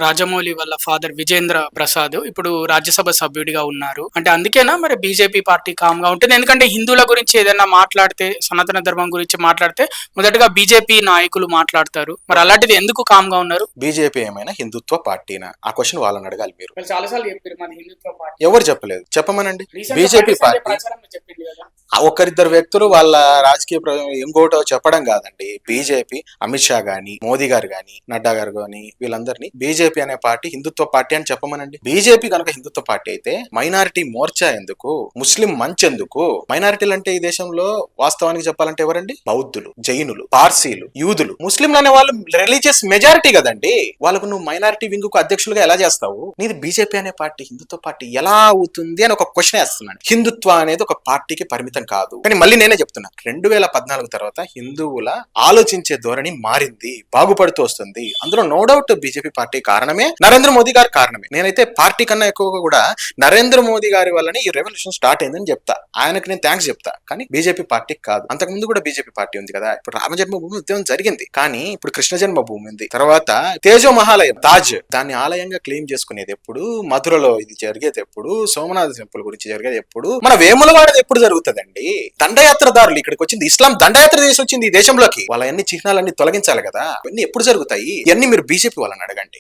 రాజమౌళి వాళ్ళ ఫాదర్ విజేంద్ర ప్రసాద్ ఇప్పుడు రాజ్యసభ సభ్యుడిగా ఉన్నారు. అంటే అందుకేనా మరి బీజేపీ పార్టీ కామ్‌గా ఉంటుంది? ఎందుకంటే హిందువుల గురించి ఏదైనా మాట్లాడితే, సనాతన ధర్మం గురించి మాట్లాడితే మొదటగా బీజేపీ నాయకులు మాట్లాడతారు. మరి అలాంటిది ఎందుకు కామ్‌గా ఉన్నారు? బీజేపీ ఏమైనా హిందుత్వ పార్టీనా? ఆ క్వశ్చన్ వాళ్ళని అడగాలి మీరు. వాళ్ళు చాలా సార్లు చెప్పారు మాది హిందుత్వ పార్టీ. ఎవరు చెప్పలేదు, చెప్పమనండి. రీసెంట్‌గా బీజేపీ బండి సంజయ్ పార్టీ ప్రచారంలో చెప్పిండు కదా! ఒకరిద్దరు వ్యక్తులు వాళ్ళ రాజకీయ ఇంకోటో చెప్పడం కాదండి. బీజేపీ అమిత్ షా గాని, మోదీ గారు గాని, నడ్డా గారు గాని వీళ్ళందరినీ బీజేపీ అనే పార్టీ హిందుత్వ పార్టీ అని చెప్పమనండి. బీజేపీ కనుక హిందుత్వ పార్టీ అయితే మైనారిటీ మోర్చా ఎందుకు, ముస్లిం మంచ్ ఎందుకు? మైనారిటీలు అంటే ఈ దేశంలో వాస్తవానికి చెప్పాలంటే ఎవరండి? బౌద్ధులు, జైనులు, పార్సీలు, యూదులు. ముస్లింలు అనే వాళ్ళు రిలీజియస్ మెజారిటీ కదండి. వాళ్ళకు నువ్వు మైనారిటీ వింగ్ కు అధ్యక్షులుగా ఎలా చేస్తావు? నీది బీజేపీ అనే పార్టీ హిందుత్వ పార్టీ ఎలా అవుతుంది అని ఒక క్వశ్చన్ వేస్తున్నాను. హిందుత్వ అనేది ఒక పార్టీకి పరిమితం కాదు. కానీ మళ్ళీ నేనే చెప్తున్నా, 2014 తర్వాత హిందువుల ఆలోచించే ధోరణి మారింది, బాగుపడుతూ వస్తుంది. అందులో నో డౌట్ బీజేపీ పార్టీ కారణమే, నరేంద్ర మోదీ గారి కారణమే. నేనైతే పార్టీ కన్నా ఎక్కువగా కూడా నరేంద్ర మోదీ గారి వల్లనే ఈ రెవల్యూషన్ స్టార్ట్ అయిందని చెప్తా. ఆయనకి నేను థ్యాంక్స్ చెప్తా. కానీ బీజేపీ పార్టీకి కాదు. అంతకు ముందు కూడా బీజేపీ పార్టీ ఉంది కదా. ఇప్పుడు రామ జన్మభూమి ఉద్యమం జరిగింది, కానీ ఇప్పుడు కృష్ణ జన్మభూమి ఉంది. తర్వాత తేజో మహాలయం తాజ్, దాన్ని ఆలయంగా క్లెయిమ్ చేసుకునేది ఎప్పుడు? మధురలో ఇది జరిగేది ఎప్పుడు? సోమనాథ టెంపుల్ గురించి జరిగేది ఎప్పుడు? మన వేములవాడది ఎప్పుడు జరుగుతుందండి? దండయాత్రదారులు ఇక్కడికి వచ్చింది, ఇస్లాం దండయాత్ర చేసి వచ్చింది ఈ దేశంలోకి. వాళ్ళ అన్ని చిహ్నాలన్నీ తొలగించాలి కదా. ఇవన్నీ ఎప్పుడు జరుగుతాయి? ఇవన్నీ మీరు బీజేపీ వాళ్ళని అడగండి.